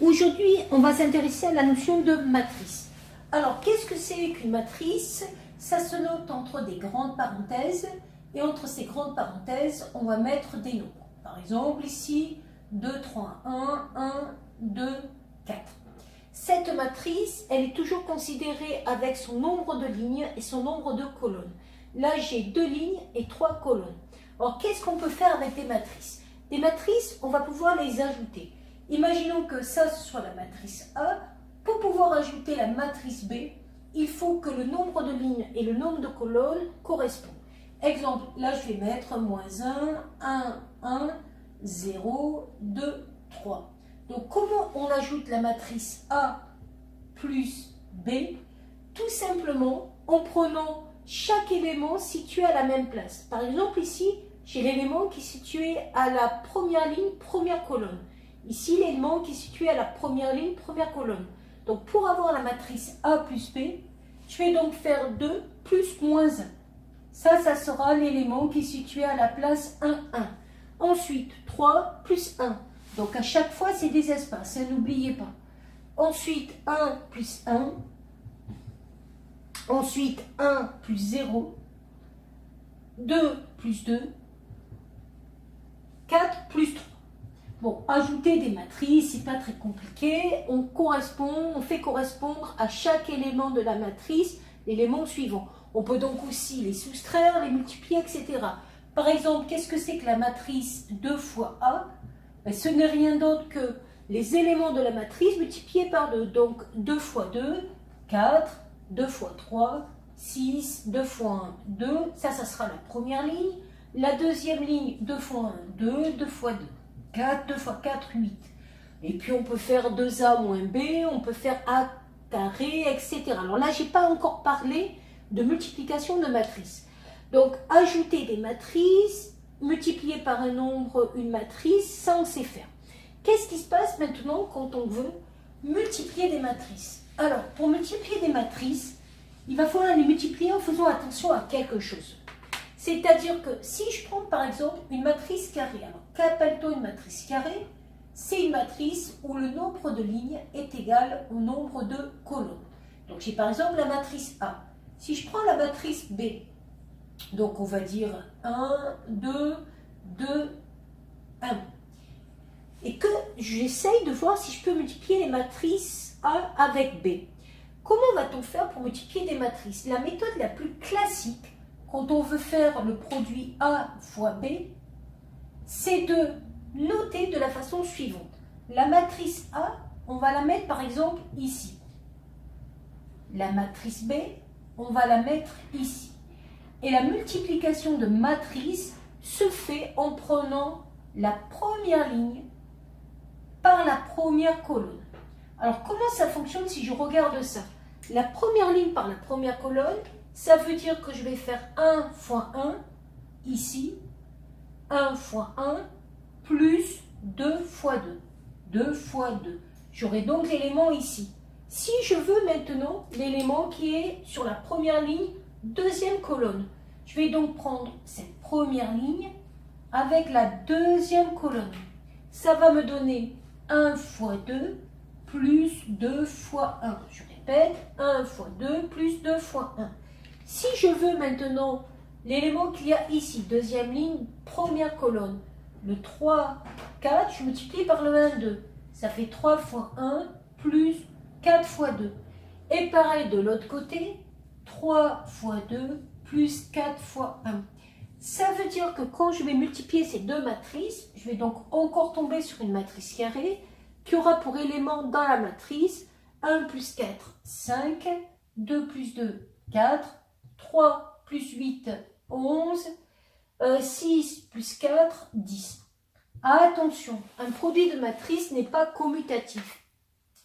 Aujourd'hui, on va s'intéresser à la notion de matrice. Alors, qu'est-ce que c'est qu'une matrice? Ça se note entre des grandes parenthèses, et entre ces grandes parenthèses, on va mettre des nombres. Par exemple, ici, 2, 3, 1, 1, 2, 4. Cette matrice, elle est toujours considérée avec son nombre de lignes et son nombre de colonnes. Là, j'ai 2 lignes et 3 colonnes. Alors, qu'est-ce qu'on peut faire avec des matrices? Des matrices, on va pouvoir les ajouter. Imaginons que ça, ce soit la matrice A. Pour pouvoir ajouter la matrice B, il faut que le nombre de lignes et le nombre de colonnes correspondent. Exemple, là, je vais mettre moins 1, 0, 2, 3. Donc, comment on ajoute la matrice A plus B? Tout simplement en prenant chaque élément situé à la même place. Par exemple, ici, j'ai l'élément qui est situé à la première ligne, première colonne. Ici, l'élément qui est situé à la première ligne, première colonne. Donc, pour avoir la matrice A plus B, je vais donc faire 2 plus moins 1. Ça sera l'élément qui est situé à la place 1, 1. Ensuite, 3 plus 1. Donc, à chaque fois, c'est des espaces, hein, n'oubliez pas. Ensuite, 1 plus 1. Ensuite, 1 plus 0. 2 plus 2. 4 plus 3. Bon, ajouter des matrices, c'est pas très compliqué. On fait correspondre à chaque élément de la matrice l'élément suivant. On peut donc aussi les soustraire, les multiplier, etc. Par exemple, qu'est-ce que c'est que la matrice 2 fois A? Ben, ce n'est rien d'autre que les éléments de la matrice multipliés par 2. Donc 2 fois 2, 4, 2 fois 3, 6, 2 fois 1, 2. Ça sera la première ligne. La deuxième ligne, 2 fois 1, 2, 2 fois 2. 4, 2 fois 4, 8. Et puis on peut faire 2A moins B, on peut faire A carré, etc. Alors là, je n'ai pas encore parlé de multiplication de matrices. Donc, ajouter des matrices, multiplier par un nombre une matrice, ça on sait faire. Qu'est-ce qui se passe maintenant quand on veut multiplier des matrices? Alors, pour multiplier des matrices, il va falloir les multiplier en faisant attention à quelque chose. C'est-à-dire que si je prends par exemple une matrice carrée, alors qu'appelle-t-on une matrice carrée? C'est une matrice où le nombre de lignes est égal au nombre de colonnes. Donc j'ai par exemple la matrice A. Si je prends la matrice B, donc on va dire 1, 2, 2, 1. Et que j'essaye de voir si je peux multiplier les matrices A avec B. Comment va-t-on faire pour multiplier des matrices? La méthode la plus classique, quand on veut faire le produit A fois B, c'est de noter de la façon suivante. La matrice A, on va la mettre par exemple ici. La matrice B, on va la mettre ici. Et la multiplication de matrices se fait en prenant la première ligne par la première colonne. Alors comment ça fonctionne si je regarde ça? La première ligne par la première colonne, ça veut dire que je vais faire 1 fois 1 ici, 1 fois 1 plus 2 fois 2. 2 fois 2. J'aurai donc l'élément ici. Si je veux maintenant l'élément qui est sur la première ligne, deuxième colonne, je vais donc prendre cette première ligne avec la deuxième colonne. Ça va me donner 1 fois 2 plus 2 fois 1. Je répète, 1 fois 2 plus 2 fois 1. Si je veux maintenant l'élément qu'il y a ici, deuxième ligne, première colonne, le 3, 4, je multiplie par le 1, 2. Ça fait 3 fois 1 plus 4 fois 2. Et pareil de l'autre côté, 3 fois 2 plus 4 fois 1. Ça veut dire que quand je vais multiplier ces deux matrices, je vais donc encore tomber sur une matrice carrée qui aura pour élément dans la matrice 1 plus 4, 5, 2 plus 2, 4, 3 plus 8, 11, 6 plus 4, 10. Attention, un produit de matrice n'est pas commutatif.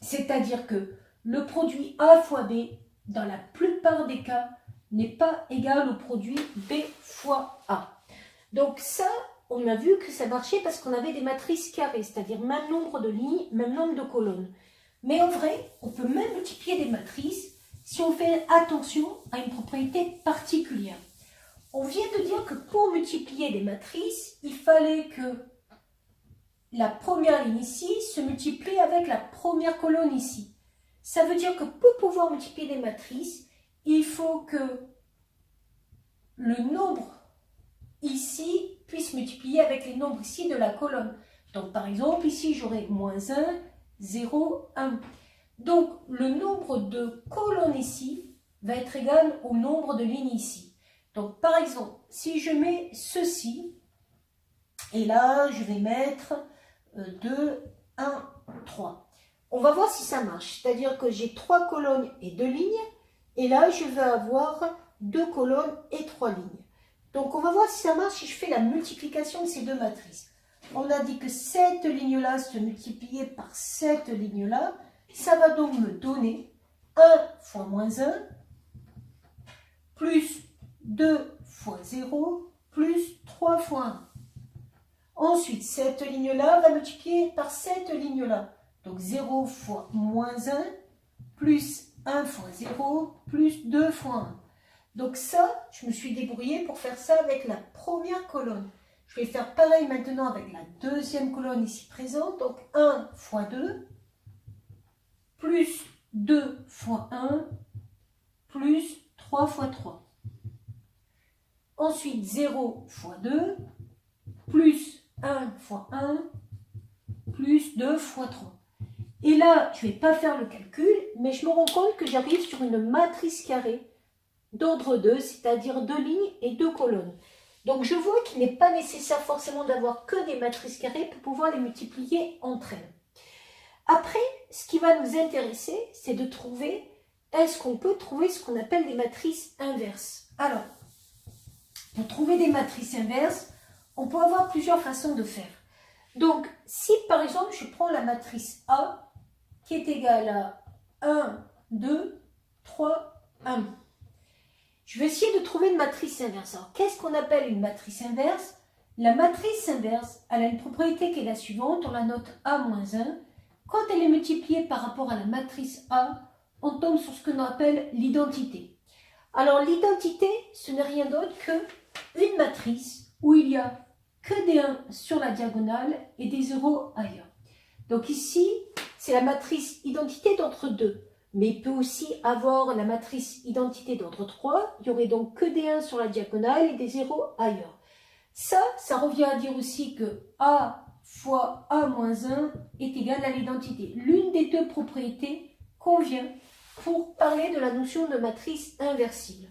C'est-à-dire que le produit A fois B, dans la plupart des cas, n'est pas égal au produit B fois A. Donc ça, on a vu que ça marchait parce qu'on avait des matrices carrées, c'est-à-dire même nombre de lignes, même nombre de colonnes. Mais en vrai, on peut même multiplier des matrices si on fait attention à une propriété particulière. On vient de dire que pour multiplier des matrices, il fallait que la première ligne ici se multiplie avec la première colonne ici. Ça veut dire que pour pouvoir multiplier des matrices, il faut que le nombre ici puisse multiplier avec les nombres ici de la colonne. Donc par exemple, ici j'aurai moins 1, 0, 1. Donc le nombre de colonnes ici va être égal au nombre de lignes ici. Donc par exemple, si je mets ceci, et là je vais mettre 2, 1, 3. On va voir si ça marche. C'est-à-dire que j'ai 3 colonnes et 2 lignes, et là je vais avoir 2 colonnes et 3 lignes. Donc on va voir si ça marche si je fais la multiplication de ces deux matrices. On a dit que cette ligne-là se multipliait par cette ligne-là. Ça va donc me donner 1 fois moins 1, plus 2 fois 0, plus 3 fois 1. Ensuite, cette ligne-là va multiplier par cette ligne-là. Donc 0 fois moins 1, plus 1 fois 0, plus 2 fois 1. Donc ça, je me suis débrouillée pour faire ça avec la première colonne. Je vais faire pareil maintenant avec la deuxième colonne ici présente. Donc 1 fois 2, plus 2 fois 1, plus 3 fois 3. Ensuite 0 fois 2, plus 1 fois 1, plus 2 fois 3. Et là, je ne vais pas faire le calcul, mais je me rends compte que j'arrive sur une matrice carrée d'ordre 2, c'est-à-dire 2 lignes et 2 colonnes. Donc je vois qu'il n'est pas nécessaire forcément d'avoir que des matrices carrées pour pouvoir les multiplier entre elles. Après, ce qui va nous intéresser, c'est de trouver, est-ce qu'on peut trouver ce qu'on appelle des matrices inverses? Alors, pour trouver des matrices inverses, on peut avoir plusieurs façons de faire. Donc, si par exemple, je prends la matrice A, qui est égale à 1, 2, 3, 1. Je vais essayer de trouver une matrice inverse. Alors, qu'est-ce qu'on appelle une matrice inverse? La matrice inverse, elle a une propriété qui est la suivante. On la note A-1. Quand elle est multipliée par rapport à la matrice A, on tombe sur ce que l'on appelle l'identité. Alors, l'identité, ce n'est rien d'autre qu'une matrice où il y a que des 1 sur la diagonale et des 0 ailleurs. Donc ici, c'est la matrice identité d'ordre 2. Mais il peut aussi avoir la matrice identité d'ordre 3. Il y aurait donc que des 1 sur la diagonale et des 0 ailleurs. Ça revient à dire aussi que A fois A-1 est égal à l'identité. L'une des deux propriétés convient pour parler de la notion de matrice inversible.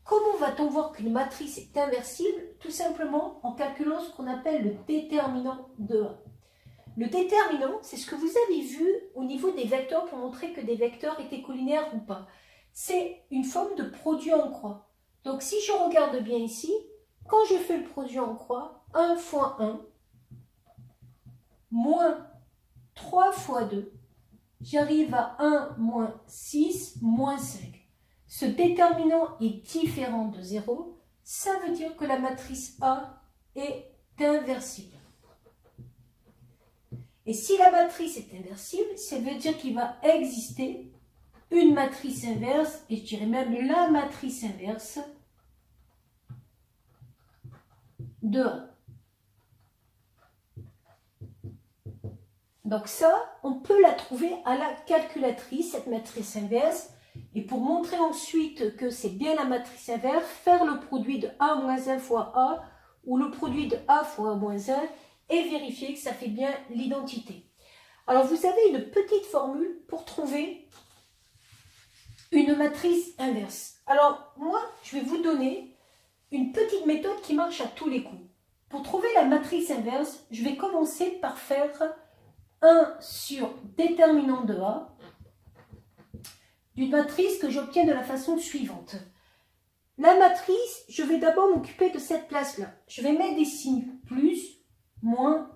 Comment va-t-on voir qu'une matrice est inversible? Tout simplement en calculant ce qu'on appelle le déterminant de A. Le déterminant, c'est ce que vous avez vu au niveau des vecteurs pour montrer que des vecteurs étaient collinaires ou pas. C'est une forme de produit en croix. Donc si je regarde bien ici, quand je fais le produit en croix, 1 fois 1, moins 3 fois 2, j'arrive à 1 moins 6 moins 5. Ce déterminant est différent de 0, ça veut dire que la matrice A est inversible. Et si la matrice est inversible, ça veut dire qu'il va exister une matrice inverse, et je dirais même la matrice inverse de A. Donc ça, on peut la trouver à la calculatrice, cette matrice inverse. Et pour montrer ensuite que c'est bien la matrice inverse, faire le produit de A-1 fois A, ou le produit de A fois A-1, et vérifier que ça fait bien l'identité. Alors vous avez une petite formule pour trouver une matrice inverse. Alors moi, je vais vous donner une petite méthode qui marche à tous les coups. Pour trouver la matrice inverse, je vais commencer par faire 1 sur déterminant de A d'une matrice que j'obtiens de la façon suivante. La matrice, je vais d'abord m'occuper de cette place-là. Je vais mettre des signes plus, moins,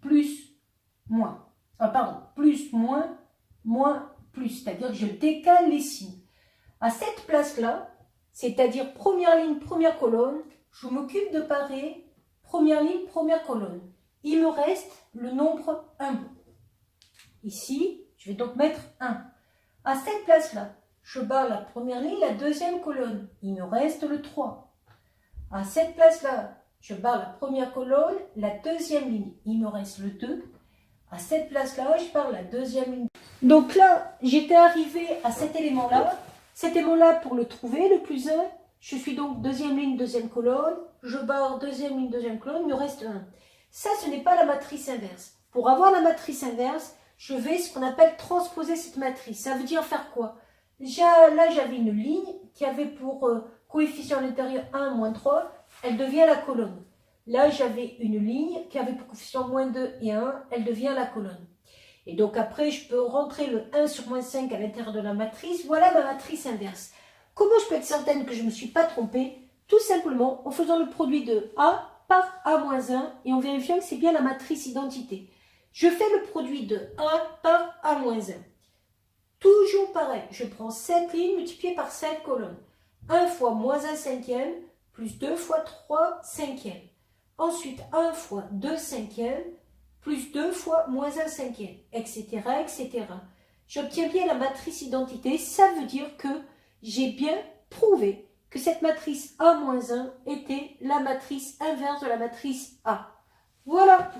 plus, moins. Plus, moins, plus. C'est-à-dire que je décale les signes. À cette place-là, c'est-à-dire première ligne, première colonne, je m'occupe de parer première ligne, première colonne. Il me reste le nombre 1. Ici, je vais donc mettre 1. À cette place-là, je barre la première ligne, la deuxième colonne. Il me reste le 3. À cette place-là, Je barre la première colonne, la deuxième ligne. Il me reste le 2. À cette place-là, je barre la deuxième ligne. Donc là, j'étais arrivé à cet élément-là. Cet élément-là, pour le trouver, le plus 1, je suis donc deuxième ligne, deuxième colonne. Je barre deuxième ligne, deuxième colonne, il me reste 1. Ça, ce n'est pas la matrice inverse. Pour avoir la matrice inverse, je vais ce qu'on appelle transposer cette matrice. Ça veut dire faire quoi? Là, j'avais une ligne qui avait pour coefficient à l'intérieur 1, moins 3. Elle devient la colonne. Là, j'avais une ligne qui avait pour coefficient moins 2 et 1. Elle devient la colonne. Et donc après, je peux rentrer le 1 sur moins 5 à l'intérieur de la matrice. Voilà ma matrice inverse. Comment je peux être certaine que je ne me suis pas trompée? Tout simplement en faisant le produit de A par A-1 et en vérifiant que c'est bien la matrice identité. Je fais le produit de A par A-1. Toujours pareil, je prends cette ligne multipliée par cette colonne. 1 fois moins 1 cinquième, plus 2 fois 3 cinquième. Ensuite, 1 fois 2 cinquièmes, plus 2 fois moins 1 cinquième, etc., etc. J'obtiens bien la matrice identité. Ça veut dire que j'ai bien prouvé que cette matrice A-1 était la matrice inverse de la matrice A. Voilà.